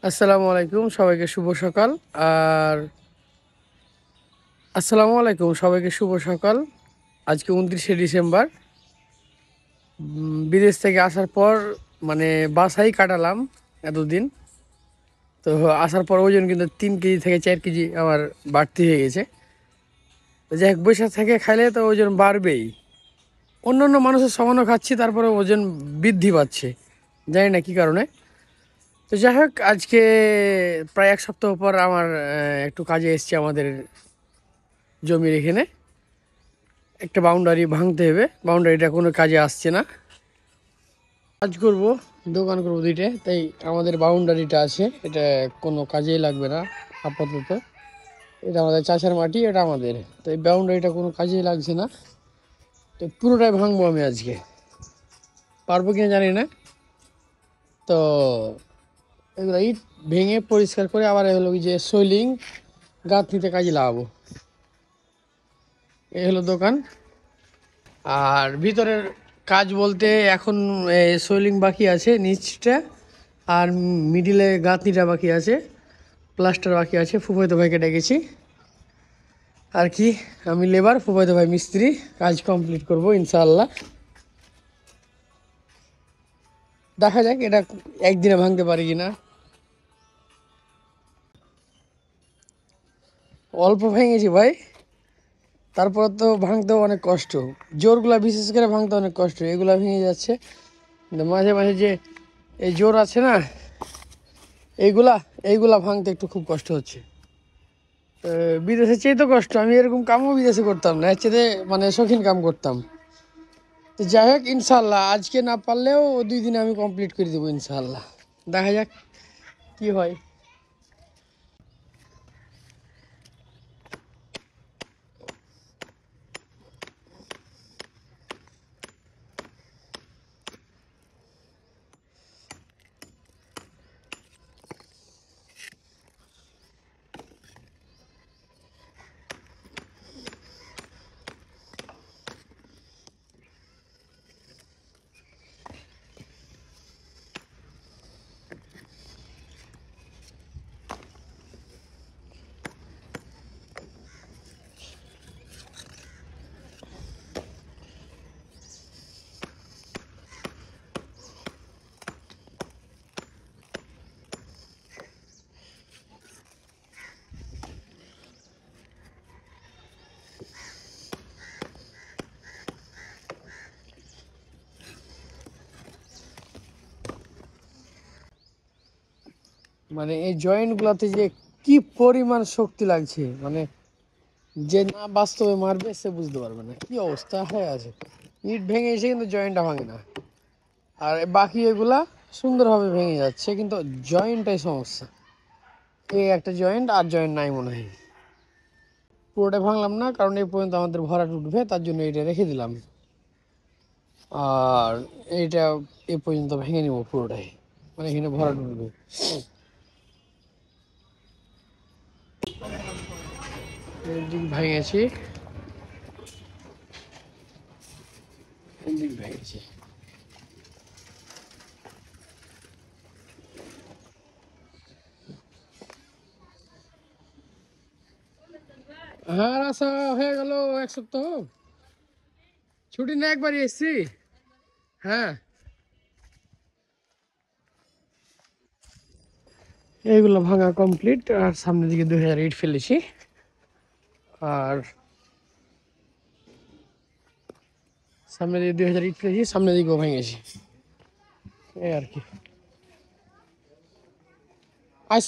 আসসালামু আলাইকুম সবাইকে শুভ সকাল। আর আসসালামু আলাইকুম সবাইকে শুভ সকাল। আজকে 29শে ডিসেম্বর। বিদেশ থেকে আসার পর মানে বাসাই কাটালাম এতদিন। তো আসার পর ওজন কিন্তু 3 কেজি থেকে 4 কেজি আমার বাড়তি হয়ে গেছে। তো যাই হোক, বৈশাখ থেকে খাইলে তো ওজন বাড়বেই। অন্য অন্য মানুষের সমানও খাচ্ছি, তারপরে ওজন বৃদ্ধি পাচ্ছে, জানি না কী কারণে। তো যাই হোক, আজকে প্রায় 1 সপ্তাহ পর আমার একটু কাজে এসছে আমাদের জমির এখানে। একটা বাউন্ডারি ভাঙতে হবে, বাউন্ডারিটা কোনো কাজে আসছে না। কাজ করব, দোকান করব দুইটা, তাই আমাদের বাউন্ডারিটা আছে, এটা কোনো কাজেই লাগবে না আপাতত। এটা আমাদের চাষার মাটি, এটা আমাদের, তো এই বাউন্ডারিটা কোনো কাজেই লাগছে না। তো পুরোটাই ভাঙবো আমি আজকে, পারবো কিনা জানি না। তো এগুলো ইট ভেঙে পরিষ্কার করে আবার হলো যে সোলিং গাঁথনিতে কাজে লাগাবো। এই হলো দোকান। আর ভিতরের কাজ বলতে এখন সোলিং বাকি আছে নিচটা, আর মিডিলে গাঁথনিটা বাকি আছে, প্লাস্টার বাকি আছে। ফুফাইতো ভাইকে ডেকেছি আর কি, আমি লেবার, ফুফাইতো ভাই মিস্ত্রি। কাজ কমপ্লিট করব ইনশাআল্লাহ। দেখা যাক এটা একদিনে ভাঙতে পারি কি না। অল্প ভেঙেছি ভাই, তারপর তো ভাঙতেও অনেক কষ্ট। জোরগুলা বিশেষ করে ভাঙতে অনেক কষ্ট, এগুলা ভেঙে যাচ্ছে। কিন্তু মাঝে মাঝে যে এই জোর আছে না, এইগুলা এইগুলা ভাঙতে একটু খুব কষ্ট হচ্ছে। বিদেশে চেয়ে তো কষ্ট, আমি এরকম কামও বিদেশে করতাম না, এর চেয়ে মানে শৌখিন কাম করতাম। তো যাই হোক, ইনশাল্লাহ আজকে না পারলেও 2 দিনে আমি কমপ্লিট করে দেবো ইনশাল্লাহ। দেখা যাক কি হয়। মানে এই জয়েন্টগুলোতে যে কি পরিমাণ শক্তি লাগছে, মানে যে না বাস্তবে মারবে সে বুঝতে পারবে না কি অবস্থা হয়ে আছে। ইট ভেঙে এসে কিন্তু জয়েন্টটা ভাঙে না, আর বাকি এগুলা সুন্দরভাবে ভেঙে যাচ্ছে, কিন্তু জয়েন্টটাই সমস্যা। এই একটা জয়েন্ট, আর জয়েন্ট নাই মনে হয়। পুরোটা ভাঙলাম না, কারণ এই পর্যন্ত আমাদের ভরাট উঠবে, তার জন্য এটা রেখে দিলাম। আর এইটা এ পর্যন্ত ভেঙে নিব পুরোটাই, মানে এখানে ভরাট উঠবে। এদিক ভেঙেছি, এদিক ভেঙেছি। হ্যাঁ, আসা হয়ে গেল 1 সপ্তাহ। ছুটি না একবারই এসছি। হ্যাঁ, এইগুলো ভাঙা কমপ্লিট, আর সামনের দিকে 2000 ইট ফেলেছি। আর সামনের দিকে 2000 ইট ফেলেছি, সামনের দিকেও ভেঙেছি, এই আর কি। আস